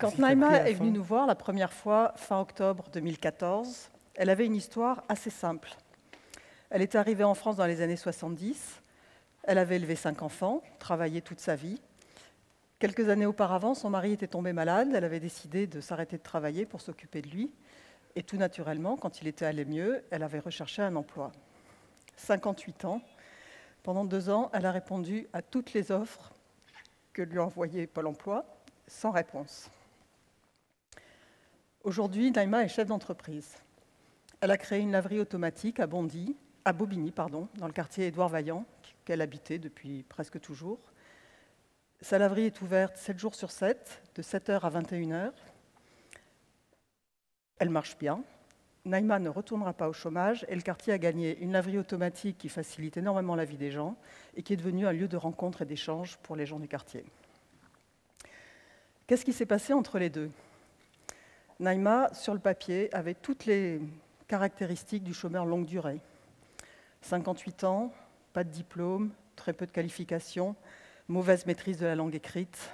Quand Naïma est venue nous voir la première fois, fin octobre 2014, elle avait une histoire assez simple. Elle était arrivée en France dans les années 70, elle avait élevé 5 enfants, travaillé toute sa vie. Quelques années auparavant, son mari était tombé malade, elle avait décidé de s'arrêter de travailler pour s'occuper de lui. Et tout naturellement, quand il était allé mieux, elle avait recherché un emploi. 58 ans, pendant 2 ans, elle a répondu à toutes les offres que lui a envoyées Pôle emploi, sans réponse. Aujourd'hui, Naïma est chef d'entreprise. Elle a créé une laverie automatique à Bobigny, dans le quartier Édouard Vaillant, qu'elle habitait depuis presque toujours. Sa laverie est ouverte 7 jours sur 7, de 7h à 21h. Elle marche bien. Naïma ne retournera pas au chômage et le quartier a gagné une laverie automatique qui facilite énormément la vie des gens et qui est devenue un lieu de rencontre et d'échange pour les gens du quartier. Qu'est-ce qui s'est passé entre les deux ? Naïma, sur le papier, avait toutes les caractéristiques du chômeur longue durée. 58 ans, pas de diplôme, très peu de qualifications, mauvaise maîtrise de la langue écrite.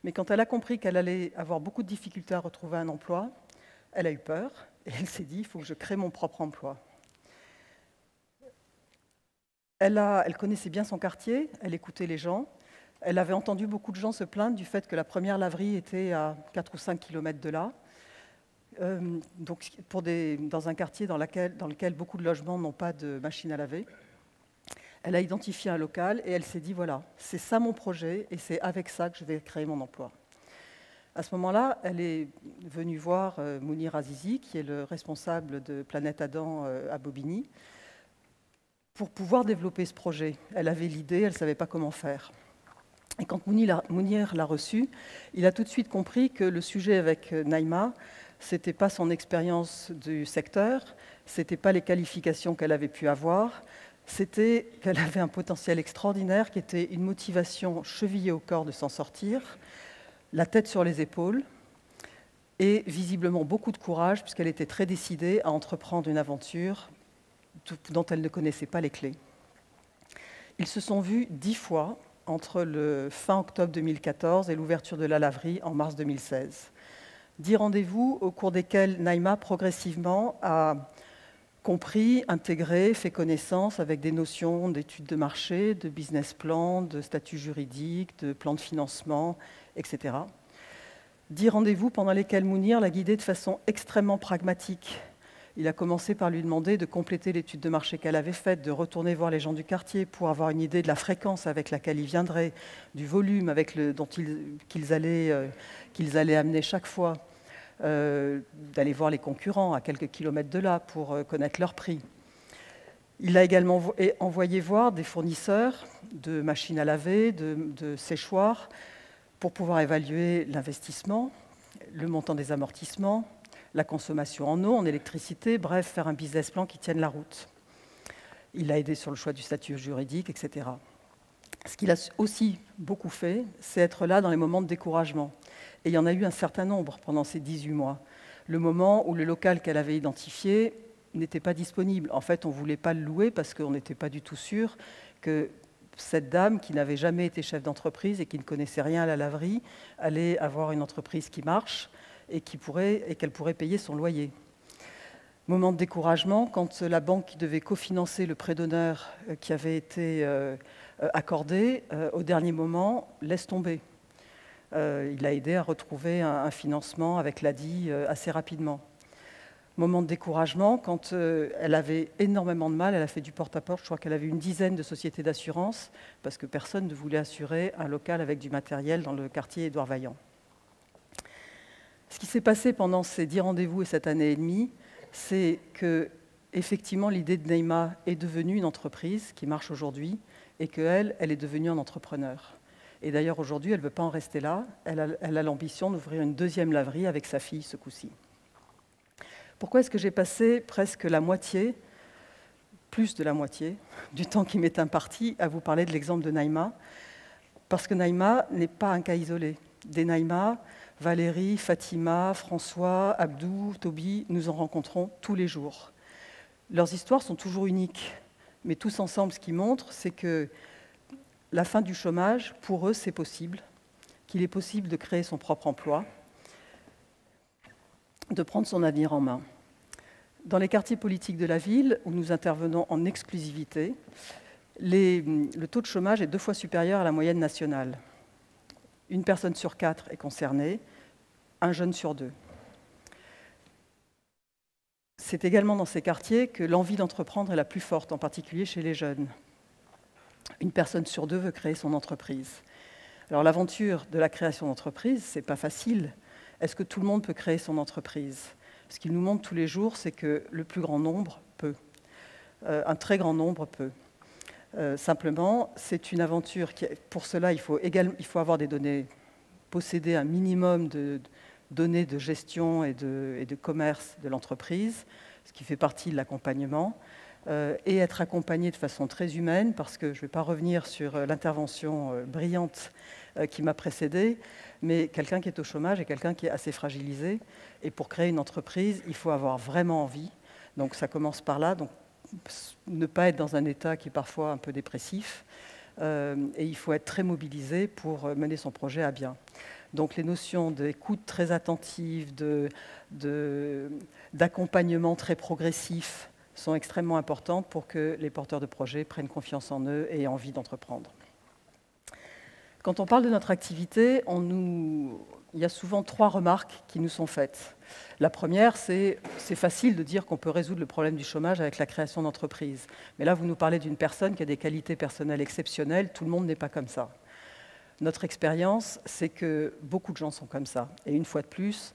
Mais quand elle a compris qu'elle allait avoir beaucoup de difficultés à retrouver un emploi, elle a eu peur et elle s'est dit « il faut que je crée mon propre emploi ». Elle connaissait bien son quartier, elle écoutait les gens. Elle avait entendu beaucoup de gens se plaindre du fait que la première laverie était à 4 ou 5 km de là. Donc dans un quartier dans lequel beaucoup de logements n'ont pas de machine à laver. Elle a identifié un local et elle s'est dit, voilà, c'est ça mon projet et c'est avec ça que je vais créer mon emploi. À ce moment-là, elle est venue voir Mounir Azizi, qui est le responsable de Planète Adam à Bobigny, pour pouvoir développer ce projet. Elle avait l'idée, elle ne savait pas comment faire. Et quand Mounir l'a reçu, il a tout de suite compris que le sujet avec Naïma, ce n'était pas son expérience du secteur, ce n'était pas les qualifications qu'elle avait pu avoir, c'était qu'elle avait un potentiel extraordinaire qui était une motivation chevillée au corps de s'en sortir, la tête sur les épaules et visiblement beaucoup de courage puisqu'elle était très décidée à entreprendre une aventure dont elle ne connaissait pas les clés. Ils se sont vus 10 fois entre le fin octobre 2014 et l'ouverture de la laverie en mars 2016. 10 rendez-vous au cours desquels Naïma progressivement a compris, intégré, fait connaissance avec des notions d'études de marché, de business plan, de statut juridique, de plan de financement, etc. 10 rendez-vous pendant lesquels Mounir l'a guidée de façon extrêmement pragmatique. Il a commencé par lui demander de compléter l'étude de marché qu'elle avait faite, de retourner voir les gens du quartier pour avoir une idée de la fréquence avec laquelle ils viendraient, du volume qu'ils allaient amener chaque fois, d'aller voir les concurrents à quelques kilomètres de là pour connaître leur prix. Il a également envoyé voir des fournisseurs de machines à laver, de séchoirs, pour pouvoir évaluer l'investissement, le montant des amortissements, la consommation en eau, en électricité, bref, faire un business plan qui tienne la route. Il a aidé sur le choix du statut juridique, etc. Ce qu'il a aussi beaucoup fait, c'est être là dans les moments de découragement. Et il y en a eu un certain nombre pendant ces 18 mois. Le moment où le local qu'elle avait identifié n'était pas disponible. En fait, on ne voulait pas le louer parce qu'on n'était pas du tout sûr que cette dame, qui n'avait jamais été chef d'entreprise et qui ne connaissait rien à la laverie, allait avoir une entreprise qui marche et qu'elle pourrait payer son loyer. Moment de découragement, quand la banque qui devait cofinancer le prêt d'honneur qui avait été accordé, au dernier moment, laisse tomber. Il a aidé à retrouver un financement avec l'ADI assez rapidement. Moment de découragement, quand elle avait énormément de mal, elle a fait du porte-à-porte, je crois qu'elle avait une dizaine de sociétés d'assurance, parce que personne ne voulait assurer un local avec du matériel dans le quartier Édouard Vaillant. Ce qui s'est passé pendant ces 10 rendez-vous et cette année et demie, c'est que, effectivement, l'idée de Naïma est devenue une entreprise qui marche aujourd'hui et qu'elle est devenue un entrepreneur. Et d'ailleurs, aujourd'hui, elle ne veut pas en rester là. Elle a l'ambition d'ouvrir une deuxième laverie avec sa fille, ce coup-ci. Pourquoi est-ce que j'ai passé presque la moitié, plus de la moitié, du temps qui m'est imparti à vous parler de l'exemple de Naïma? Parce que Naïma n'est pas un cas isolé. Des Naïma, Valérie, Fatima, François, Abdou, Toby, nous en rencontrons tous les jours. Leurs histoires sont toujours uniques, mais tous ensemble, ce qu'ils montrent, c'est que la fin du chômage, pour eux, c'est possible, qu'il est possible de créer son propre emploi, de prendre son avenir en main. Dans les quartiers politiques de la ville, où nous intervenons en exclusivité, le taux de chômage est 2 fois supérieur à la moyenne nationale. Une personne sur 4 est concernée, un jeune sur 2. C'est également dans ces quartiers que l'envie d'entreprendre est la plus forte, en particulier chez les jeunes. Une personne sur 2 veut créer son entreprise. Alors l'aventure de la création d'entreprise, c'est pas facile. Est-ce que tout le monde peut créer son entreprise? Ce qu'il nous montre tous les jours, c'est que le plus grand nombre peut. Un très grand nombre peut. Simplement, c'est une aventure qui, pour cela, il faut avoir des données, posséder un minimum de données de gestion et de commerce de l'entreprise, ce qui fait partie de l'accompagnement, et être accompagné de façon très humaine, parce que je ne vais pas revenir sur l'intervention brillante qui m'a précédée, mais quelqu'un qui est au chômage est quelqu'un qui est assez fragilisé, et pour créer une entreprise, il faut avoir vraiment envie. Donc ça commence par là, donc ne pas être dans un état qui est parfois un peu dépressif, et il faut être très mobilisé pour mener son projet à bien. Donc les notions d'écoute très attentive, d'accompagnement très progressif sont extrêmement importantes pour que les porteurs de projets prennent confiance en eux et aient envie d'entreprendre. Quand on parle de notre activité, il y a souvent 3 remarques qui nous sont faites. La première, c'est facile de dire qu'on peut résoudre le problème du chômage avec la création d'entreprises. Mais là, vous nous parlez d'une personne qui a des qualités personnelles exceptionnelles. Tout le monde n'est pas comme ça. Notre expérience, c'est que beaucoup de gens sont comme ça. Et une fois de plus,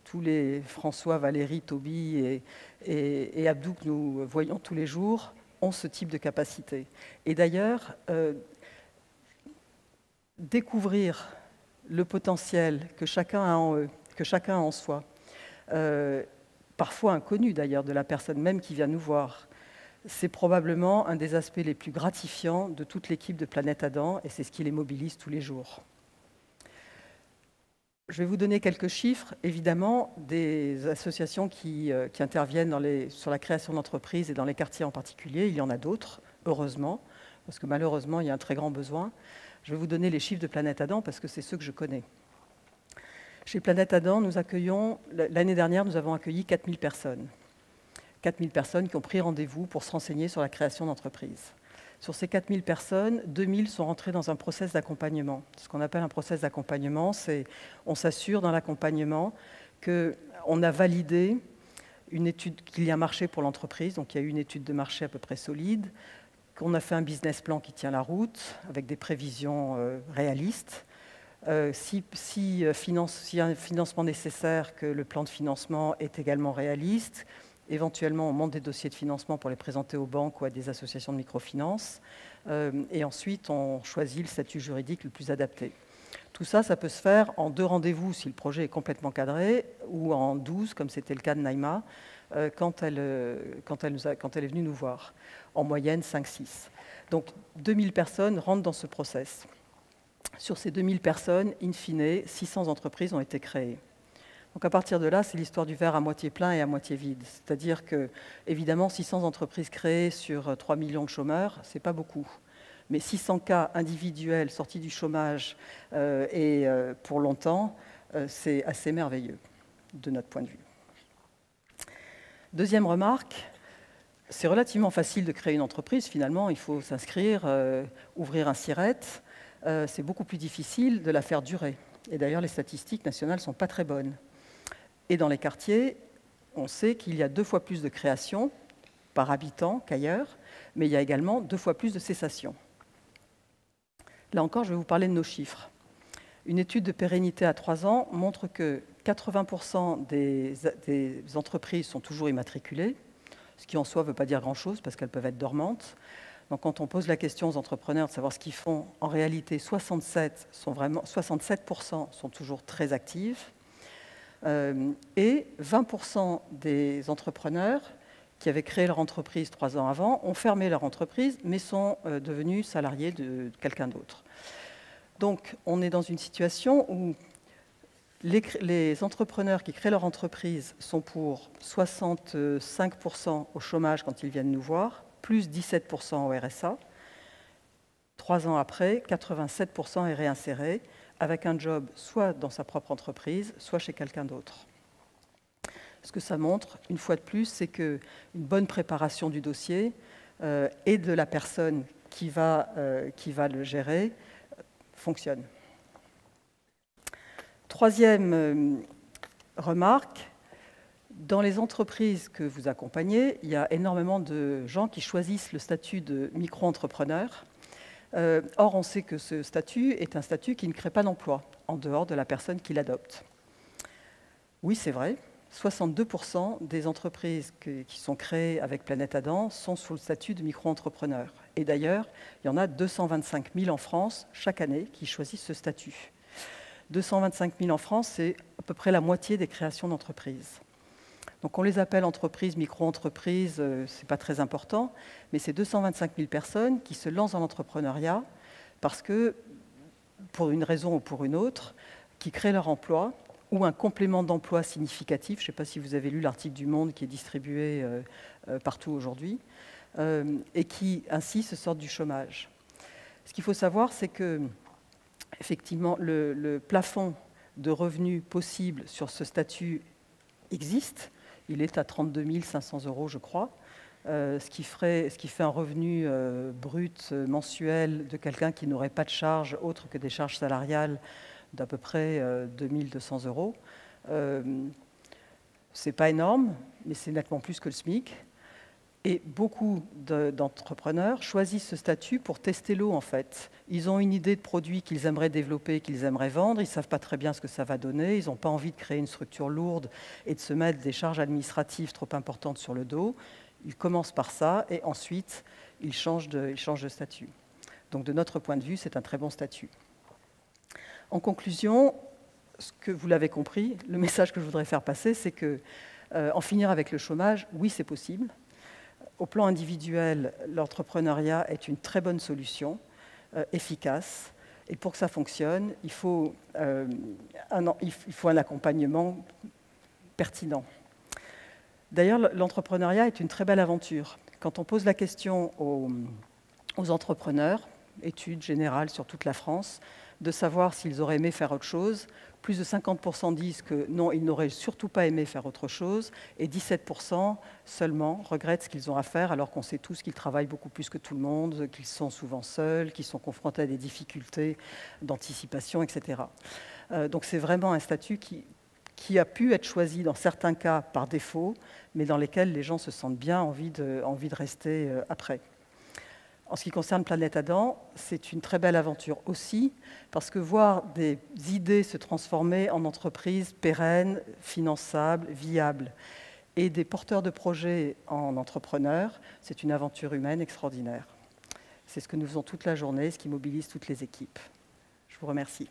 tous les François, Valérie, Toby et Abdou que nous voyons tous les jours ont ce type de capacité. Et d'ailleurs, découvrir le potentiel que chacun a en eux, que chacun a en soi, parfois inconnu d'ailleurs de la personne même qui vient nous voir, c'est probablement un des aspects les plus gratifiants de toute l'équipe de Planète Adam, et c'est ce qui les mobilise tous les jours. Je vais vous donner quelques chiffres, évidemment, des associations qui interviennent sur la création d'entreprises et dans les quartiers en particulier. Il y en a d'autres, heureusement, parce que malheureusement, il y a un très grand besoin. Je vais vous donner les chiffres de Planète Adam parce que c'est ceux que je connais. Chez Planète Adam, l'année dernière, nous avons accueilli 4000 personnes. 4000 personnes qui ont pris rendez-vous pour se renseigner sur la création d'entreprises. Sur ces 4000 personnes, 2000 sont rentrées dans un process d'accompagnement. Ce qu'on appelle un process d'accompagnement, c'est on s'assure dans l'accompagnement qu'on a validé une étude, qu'il y a un marché pour l'entreprise, donc il y a eu une étude de marché à peu près solide, qu'on a fait un business plan qui tient la route, avec des prévisions réalistes. S'il y a un financement nécessaire, que le plan de financement est également réaliste. Éventuellement, on monte des dossiers de financement pour les présenter aux banques ou à des associations de microfinance. Et ensuite, on choisit le statut juridique le plus adapté. Tout ça, ça peut se faire en 2 rendez-vous si le projet est complètement cadré, ou en 12, comme c'était le cas de Naïma, quand elle est venue nous voir. En moyenne, 5-6. Donc, 2000 personnes rentrent dans ce process. Sur ces 2000 personnes, in fine, 600 entreprises ont été créées. Donc à partir de là, c'est l'histoire du verre à moitié plein et à moitié vide. C'est-à-dire que, évidemment, 600 entreprises créées sur 3 millions de chômeurs, ce n'est pas beaucoup. Mais 600 cas individuels sortis du chômage pour longtemps, c'est assez merveilleux de notre point de vue. Deuxième remarque, c'est relativement facile de créer une entreprise. Finalement, il faut s'inscrire, ouvrir un SIRET. C'est beaucoup plus difficile de la faire durer. Et d'ailleurs, les statistiques nationales ne sont pas très bonnes. Et dans les quartiers, on sait qu'il y a 2 fois plus de création par habitant qu'ailleurs, mais il y a également 2 fois plus de cessation. Là encore, je vais vous parler de nos chiffres. Une étude de pérennité à 3 ans montre que 80% des entreprises sont toujours immatriculées, ce qui en soi ne veut pas dire grand-chose parce qu'elles peuvent être dormantes. Donc quand on pose la question aux entrepreneurs de savoir ce qu'ils font, en réalité, 67% sont toujours très actifs. Et 20% des entrepreneurs qui avaient créé leur entreprise 3 ans avant ont fermé leur entreprise, mais sont devenus salariés de quelqu'un d'autre. Donc, on est dans une situation où les entrepreneurs qui créent leur entreprise sont pour 65% au chômage quand ils viennent nous voir, plus 17% au RSA. 3 ans après, 87% est réinséré, avec un job soit dans sa propre entreprise, soit chez quelqu'un d'autre. Ce que ça montre, une fois de plus, c'est qu'une bonne préparation du dossier et de la personne qui va le gérer fonctionne. Troisième remarque, dans les entreprises que vous accompagnez, il y a énormément de gens qui choisissent le statut de micro-entrepreneur. Or, on sait que ce statut est un statut qui ne crée pas d'emploi en dehors de la personne qui l'adopte. Oui, c'est vrai. 62% des entreprises qui sont créées avec Planète Adam sont sous le statut de micro-entrepreneur. Et d'ailleurs, il y en a 225 000 en France chaque année qui choisissent ce statut. 225 000 en France, c'est à peu près la moitié des créations d'entreprises. Donc on les appelle entreprises, micro-entreprises, ce n'est pas très important, mais c'est 225 000 personnes qui se lancent dans l'entrepreneuriat parce que, pour une raison ou pour une autre, qui créent leur emploi, ou un complément d'emploi significatif. Je ne sais pas si vous avez lu l'article du Monde qui est distribué partout aujourd'hui, et qui ainsi se sortent du chômage. Ce qu'il faut savoir, c'est que effectivement, le plafond de revenus possible sur ce statut existe. Il est à 32 500 €, je crois, ce qui fait un revenu brut mensuel de quelqu'un qui n'aurait pas de charges autres que des charges salariales d'à peu près 2 200 €. Ce n'est pas énorme, mais c'est nettement plus que le SMIC. Et beaucoup d'entrepreneurs choisissent ce statut pour tester l'eau, en fait. Ils ont une idée de produit qu'ils aimeraient développer, qu'ils aimeraient vendre. Ils ne savent pas très bien ce que ça va donner. Ils n'ont pas envie de créer une structure lourde et de se mettre des charges administratives trop importantes sur le dos. Ils commencent par ça et ensuite, ils changent de statut. Donc, de notre point de vue, c'est un très bon statut. En conclusion, ce que vous l'avez compris, le message que je voudrais faire passer, c'est que en finir avec le chômage, oui, c'est possible. Au plan individuel, l'entrepreneuriat est une très bonne solution, efficace. Et pour que ça fonctionne, il faut un accompagnement pertinent. D'ailleurs, l'entrepreneuriat est une très belle aventure. Quand on pose la question aux entrepreneurs, études générales sur toute la France, de savoir s'ils auraient aimé faire autre chose, plus de 50% disent que non, ils n'auraient surtout pas aimé faire autre chose, et 17% seulement regrettent ce qu'ils ont à faire, alors qu'on sait tous qu'ils travaillent beaucoup plus que tout le monde, qu'ils sont souvent seuls, qu'ils sont confrontés à des difficultés d'anticipation, etc. Donc c'est vraiment un statut qui a pu être choisi dans certains cas par défaut, mais dans lesquels les gens se sentent bien, envie de rester après. En ce qui concerne Planète Adam, c'est une très belle aventure aussi, parce que voir des idées se transformer en entreprises pérennes, finançables, viables, et des porteurs de projets en entrepreneurs, c'est une aventure humaine extraordinaire. C'est ce que nous faisons toute la journée, ce qui mobilise toutes les équipes. Je vous remercie.